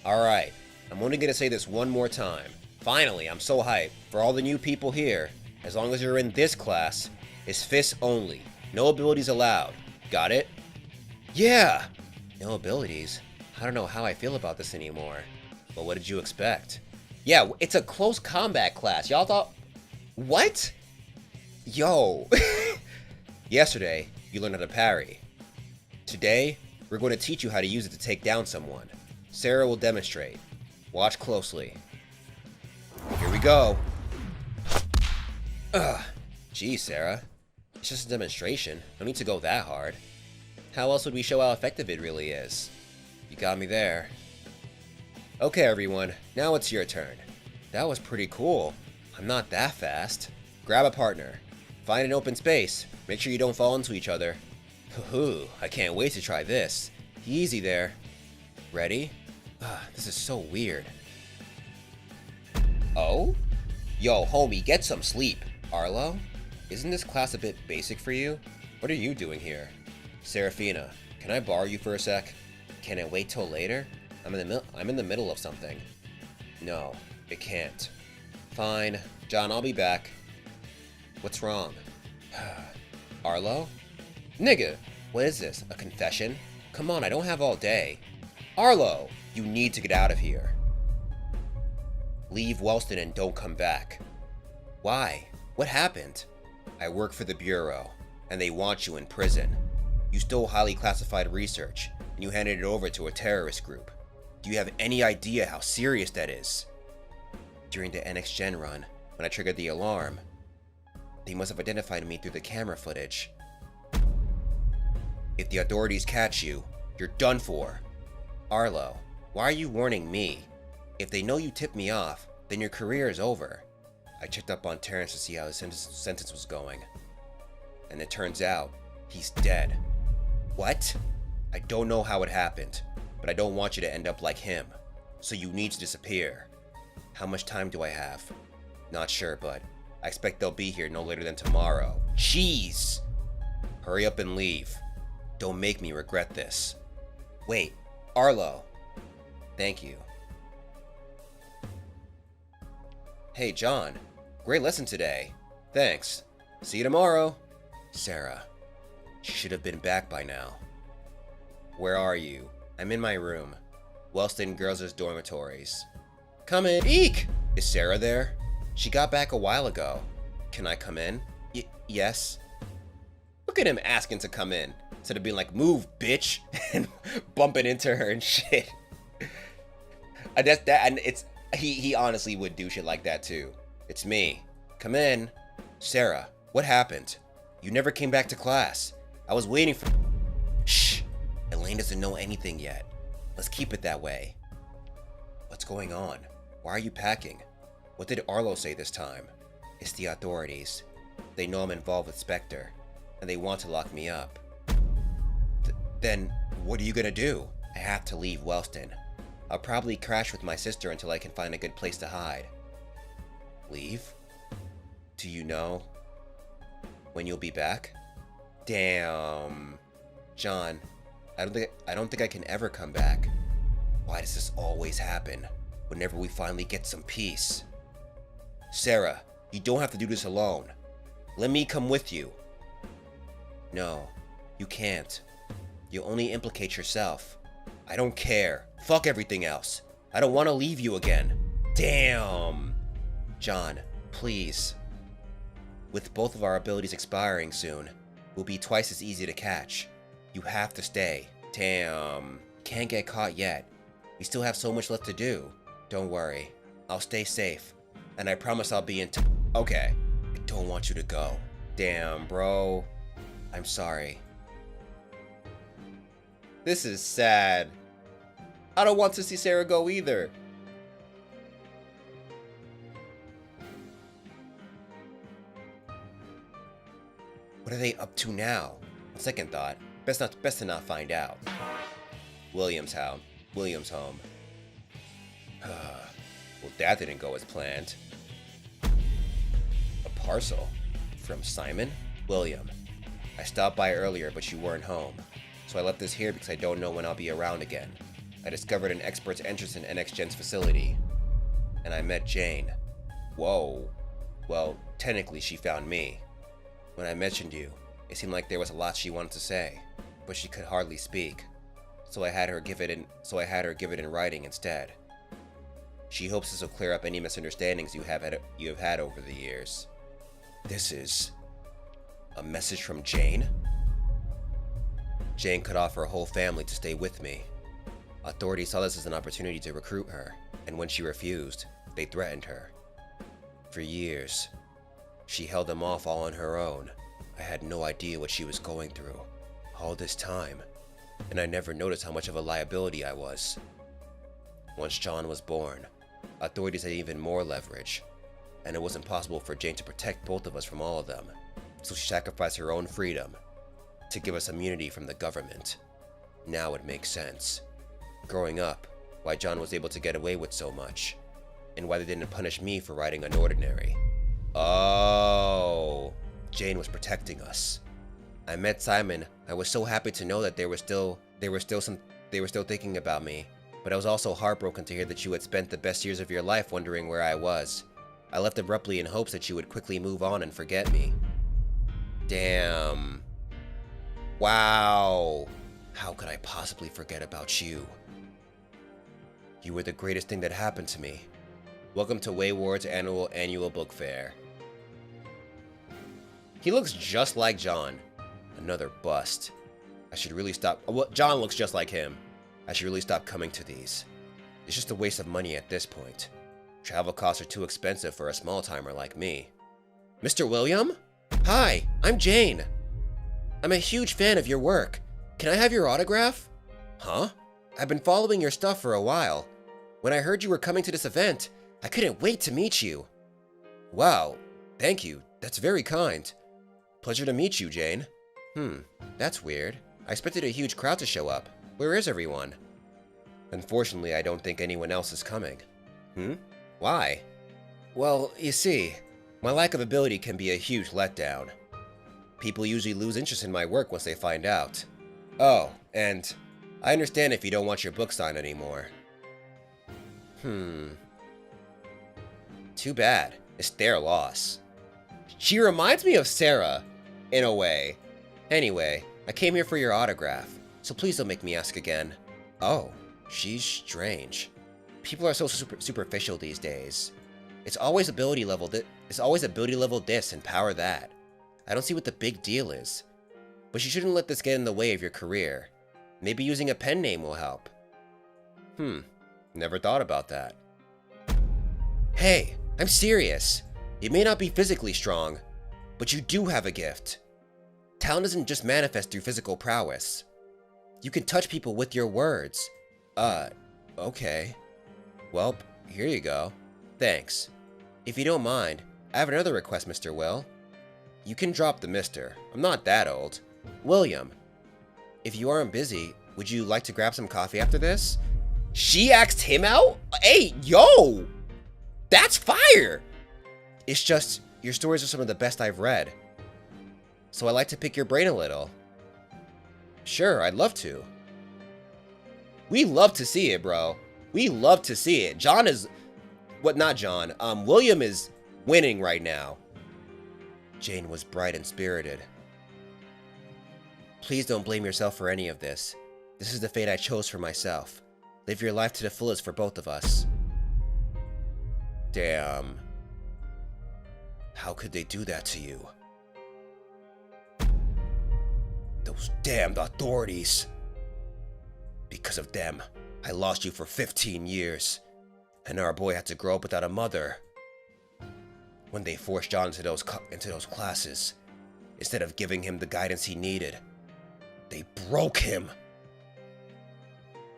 All right, I'm only going to say this one more time. Finally, I'm so hyped. For all the new people here, as long as you're in this class, it's fists only. No abilities allowed. Got it? Yeah! No abilities? I don't know how I feel about this anymore. But what did you expect? Yeah, it's a close combat class. Y'all thought... What? Yo. Yesterday, you learned how to parry. Today, we're going to teach you how to use it to take down someone. Sera will demonstrate. Watch closely. Here we go. Geez, Sera. It's just a demonstration. No need to go that hard. How else would we show how effective it really is? You got me there. Okay, everyone. Now it's your turn. That was pretty cool. I'm not that fast. Grab a partner. Find an open space. Make sure you don't fall into each other. Hoo-hoo. I can't wait to try this. Easy there. Ready? This is so weird. Oh? Yo, homie, get some sleep. Arlo? Isn't this class a bit basic for you? What are you doing here? Serafina, can I borrow you for a sec? Can it wait till later? I'm in the middle of something. No, it can't. Fine. John, I'll be back. What's wrong? Arlo? Nigga, what is this? A confession? Come on, I don't have all day. Arlo, you need to get out of here. Leave Wellston and don't come back. Why? What happened? I work for the Bureau, and they want you in prison. You stole highly classified research, and you handed it over to a terrorist group. Do you have any idea how serious that is? During the NX Gen run, when I triggered the alarm, they must have identified me through the camera footage. If the authorities catch you, you're done for. Arlo, why are you warning me? If they know you tipped me off, then your career is over. I checked up on Terrence to see how his sentence was going. And it turns out, he's dead. What? I don't know how it happened, but I don't want you to end up like him. So you need to disappear. How much time do I have? Not sure, but I expect they'll be here no later than tomorrow. Jeez! Hurry up and leave. Don't make me regret this. Wait, Arlo. Thank you. Hey, John. Great lesson today. Thanks. See you tomorrow. Sera. She should have been back by now. Where are you? I'm in my room. Wellston Girls' dormitories. Come in. Eek! Is Sera there? She got back a while ago. Can I come in? Yes. Look at him asking to come in. Instead of being like, move, bitch, and bumping into her and shit. He honestly would do shit like that too. It's me. Come in. Sera, what happened? You never came back to class. I was waiting for... Shh. Elaine doesn't know anything yet. Let's keep it that way. What's going on? Why are you packing? What did Arlo say this time? It's the authorities. They know I'm involved with Spectre, and they want to lock me up. Then, what are you gonna do? I have to leave Wellston. I'll probably crash with my sister until I can find a good place to hide. Leave? Do you know when you'll be back? Damn. John, I don't think I can ever come back. Why does this always happen whenever we finally get some peace? Sera, you don't have to do this alone. Let me come with you. No, you can't. You'll only implicate yourself. I don't care. Fuck everything else. I don't want to leave you again. Damn. John, please. With both of our abilities expiring soon, we'll be twice as easy to catch. You have to stay. Damn. Can't get caught yet. We still have so much left to do. Don't worry. I'll stay safe. And I promise I'll be in Okay. I don't want you to go. Damn, bro. I'm sorry. This is sad. I don't want to see Sera go either. What are they up to now? On second thought, best to not find out. William's home. Well, that didn't go as planned. A parcel from Simon? William. I stopped by earlier, but you weren't home. So I left this here because I don't know when I'll be around again. I discovered an expert's entrance in NXGen's facility. And I met Jane. Whoa. Well, technically she found me. When I mentioned you, it seemed like there was a lot she wanted to say, but she could hardly speak. So I had her give it in writing instead. She hopes this will clear up any misunderstandings you have had over the years. This is a message from Jane? Jane cut off her whole family to stay with me. Authorities saw this as an opportunity to recruit her, and when she refused, they threatened her. For years, she held them off all on her own. I had no idea what she was going through all this time, and I never noticed how much of a liability I was. Once John was born, authorities had even more leverage, and it was impossible for Jane to protect both of us from all of them, so she sacrificed her own freedom to give us immunity from the government. Now it makes sense. Growing up, why John was able to get away with so much, and why they didn't punish me for writing unOrdinary. Oh, Jane was protecting us. I met Simon. I was so happy to know that they were still thinking about me, but I was also heartbroken to hear that you had spent the best years of your life wondering where I was. I left abruptly in hopes that you would quickly move on and forget me. Damn. Wow. How could I possibly forget about you? You were the greatest thing that happened to me. Welcome to Wayward's annual book fair. He looks just like John. Another bust. I should really stop. Well, John looks just like him. I should really stop coming to these. It's just a waste of money at this point. Travel costs are too expensive for a small-timer like me. Mr. William? Hi, I'm Jane. I'm a huge fan of your work. Can I have your autograph? Huh? I've been following your stuff for a while. When I heard you were coming to this event, I couldn't wait to meet you. Wow, thank you. That's very kind. Pleasure to meet you, Jane. That's weird. I expected a huge crowd to show up. Where is everyone? Unfortunately, I don't think anyone else is coming. Why? Well, you see, my lack of ability can be a huge letdown. People usually lose interest in my work once they find out. Oh, and I understand if you don't want your book signed anymore. Too bad. It's their loss. She reminds me of Sera, in a way. Anyway, I came here for your autograph, so please don't make me ask again. Oh, she's strange. People are so superficial these days. It's always ability level this and power that. I don't see what the big deal is. But you shouldn't let this get in the way of your career. Maybe using a pen name will help. Never thought about that. Hey, I'm serious. You may not be physically strong, but you do have a gift. Talent doesn't just manifest through physical prowess. You can touch people with your words. Okay. Well, here you go. Thanks. If you don't mind, I have another request, Mr. Will. You can drop the Mr. I'm not that old. William. If you aren't busy, would you like to grab some coffee after this? She asked him out? Hey, yo! That's fire! It's just, your stories are some of the best I've read. So I'd like to pick your brain a little. Sure, I'd love to. We love to see it, bro. We love to see it. John is... What, not John. William is winning right now. Jane was bright and spirited. Please don't blame yourself for any of this. This is the fate I chose for myself. Live your life to the fullest for both of us. Damn. How could they do that to you? Those damned authorities. Because of them, I lost you for 15 years. And our boy had to grow up without a mother. When they forced John into those classes, instead of giving him the guidance he needed, they broke him.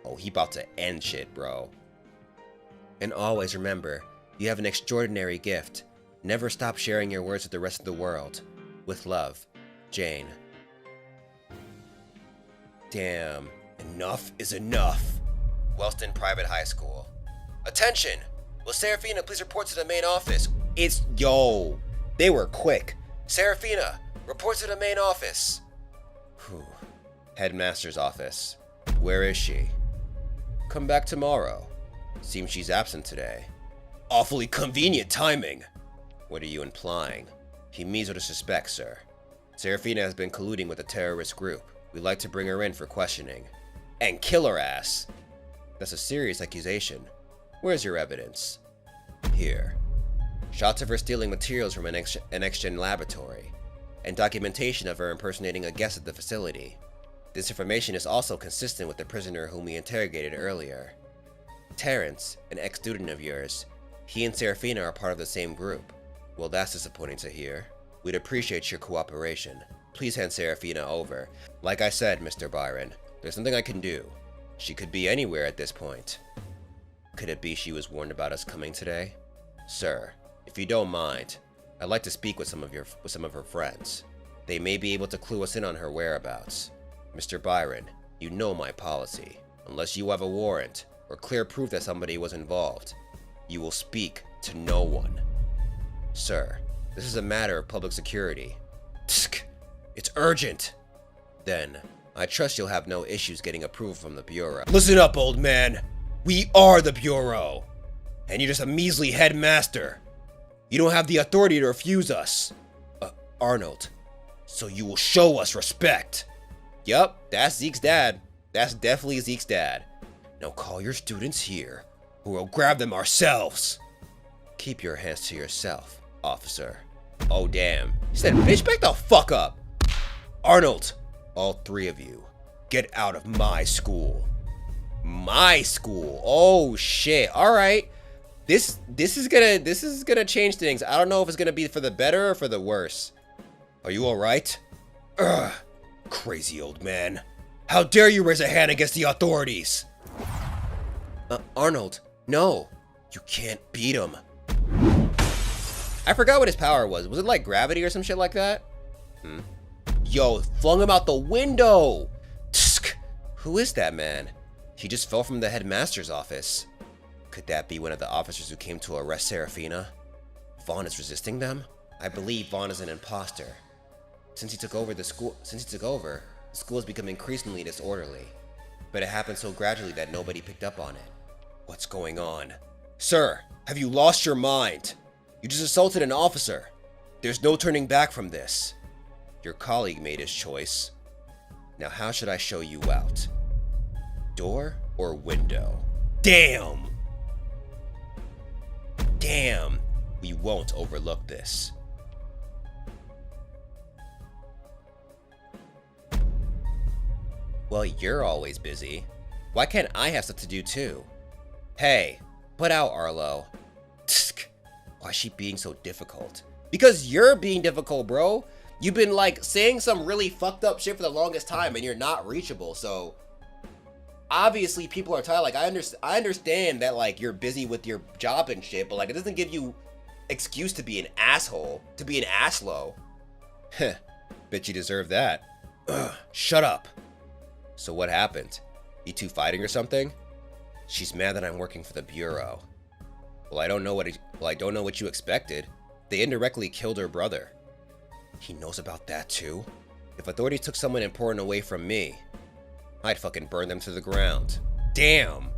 Oh, he about to end shit, bro. And always remember, you have an extraordinary gift. Never stop sharing your words with the rest of the world. With love, Jane. Damn, enough is enough. Wellston Private High School. Attention! Will Serafina please report to the main office? Yo, they were quick. Serafina, report to the main office. Whew. Headmaster's office. Where is she? Come back tomorrow. Seems she's absent today. Awfully convenient timing. What are you implying? He means what to suspect, sir. Serafina has been colluding with a terrorist group. We'd like to bring her in for questioning. And kill her ass. That's a serious accusation. Where's your evidence? Here. Shots of her stealing materials from an X-Gen laboratory. And documentation of her impersonating a guest at the facility. This information is also consistent with the prisoner whom we interrogated earlier. Terrence, an ex-student of yours. He and Serafina are part of the same group. Well, that's disappointing to hear. We'd appreciate your cooperation. Please hand Serafina over. Like I said, Mr. Byron, there's nothing I can do. She could be anywhere at this point. Could it be she was warned about us coming today? Sir, if you don't mind, I'd like to speak with some of her friends. They may be able to clue us in on her whereabouts. Mr. Byron, you know my policy. Unless you have a warrant or clear proof that somebody was involved, you will speak to no one. Sir, this is a matter of public security. Tsk, it's urgent. Then, I trust you'll have no issues getting approval from the Bureau. Listen up, old man. We are the Bureau. And you're just a measly headmaster. You don't have the authority to refuse us. Arnold, so you will show us respect. Yup, that's Zeke's dad. That's definitely Zeke's dad. Now call your students here, or we'll grab them ourselves. Keep your hands to yourself, officer. Oh damn. He said, bitch, back the fuck up. Arnold, all three of you, get out of my school. My school. Oh shit. Alright. This is gonna change things. I don't know if it's gonna be for the better or for the worse. Are you alright? Ugh. Crazy old man. How dare you raise a hand against the authorities? Arnold, no. You can't beat him. I forgot what his power was. Was it like gravity or some shit like that? Yo, flung him out the window. Tsk. Who is that man? He just fell from the headmaster's office. Could that be one of the officers who came to arrest Serafina? Vaughn is resisting them? I believe Vaughn is an imposter. Since he took over, the school has become increasingly disorderly. But it happened so gradually that nobody picked up on it. What's going on? Sir, have you lost your mind? You just assaulted an officer. There's no turning back from this. Your colleague made his choice. Now how should I show you out? Door or window? Damn! Damn! We won't overlook this. Well, you're always busy. Why can't I have stuff to do too? Hey, put out, Arlo. Tsk. Why is she being so difficult? Because you're being difficult, bro. You've been like saying some really fucked up shit for the longest time and you're not reachable, so obviously people are tired. Like I understand that like you're busy with your job and shit, but like it doesn't give you excuse to be an asshole, to be an asslow. Heh, bet you deserve that. Ugh, shut up. So what happened? You two fighting or something? She's mad that I'm working for the Bureau. Well, I don't know what you expected. They indirectly killed her brother. He knows about that too? If authorities took someone important away from me, I'd fucking burn them to the ground. Damn!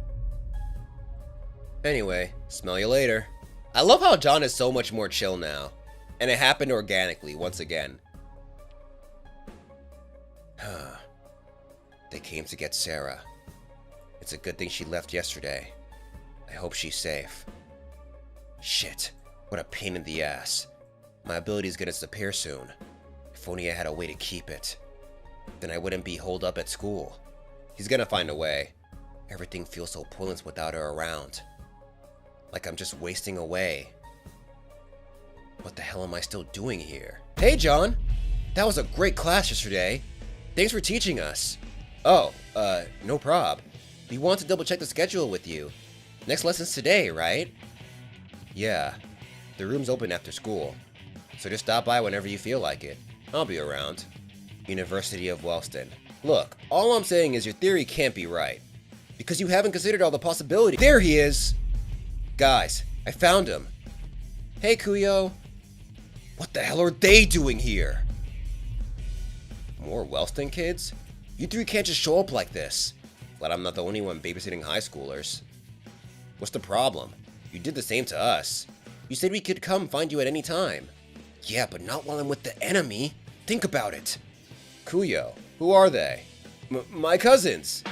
Anyway, smell you later. I love how John is so much more chill now. And it happened organically, once again. They came to get Sera. It's a good thing she left yesterday. I hope she's safe. Shit, what a pain in the ass. My ability is gonna disappear soon. If only I had a way to keep it. Then I wouldn't be holed up at school. He's gonna find a way. Everything feels so pointless without her around. Like I'm just wasting away. What the hell am I still doing here? Hey, John! That was a great class yesterday. Thanks for teaching us. Oh, no prob. We want to double check the schedule with you. Next lesson's today, right? Yeah. The room's open after school. So just stop by whenever you feel like it. I'll be around. University of Wellston. Look, all I'm saying is your theory can't be right. Because you haven't considered all the possibilities. There he is! Guys, I found him. Hey, Kuyo. What the hell are they doing here? More Wellston kids? You three can't just show up like this. Glad I'm not the only one babysitting high schoolers. What's the problem? You did the same to us. You said we could come find you at any time. Yeah, but not while I'm with the enemy. Think about it. Kuyo, who are they? My cousins.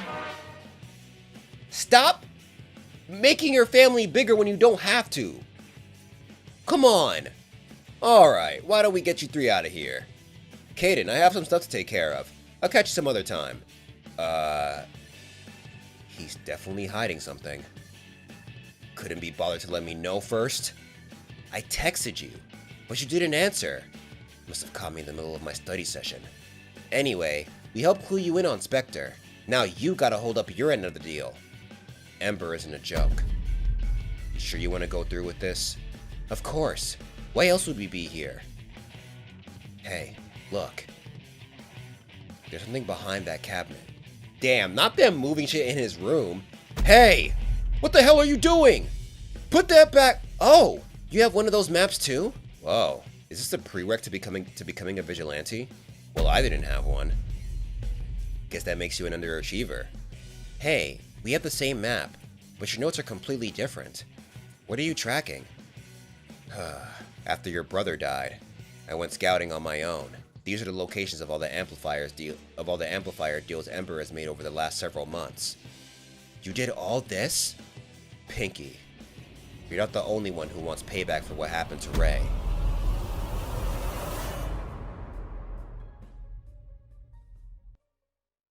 Stop making your family bigger when you don't have to. Come on. Alright, why don't we get you three out of here? Kaden, I have some stuff to take care of. I'll catch you some other time. He's definitely hiding something. Couldn't be bothered to let me know first? I texted you, but you didn't answer. Must have caught me in the middle of my study session. Anyway, we helped clue you in on Spectre. Now you gotta hold up your end of the deal. Ember isn't a joke. You sure you want to go through with this? Of course. Why else would we be here? Hey, look. There's something behind that cabinet. Damn, not them moving shit in his room. Hey! What the hell are you doing? Put that back. Oh, you have one of those maps too? Whoa, is this a prereq to becoming a vigilante? Well, I didn't have one. Guess that makes you an underachiever. Hey, we have the same map, but your notes are completely different. What are you tracking? After your brother died, I went scouting on my own. These are the locations of all the amplifier deals Ember has made over the last several months. You did all this? Pinky, you're not the only one who wants payback for what happened to Ray.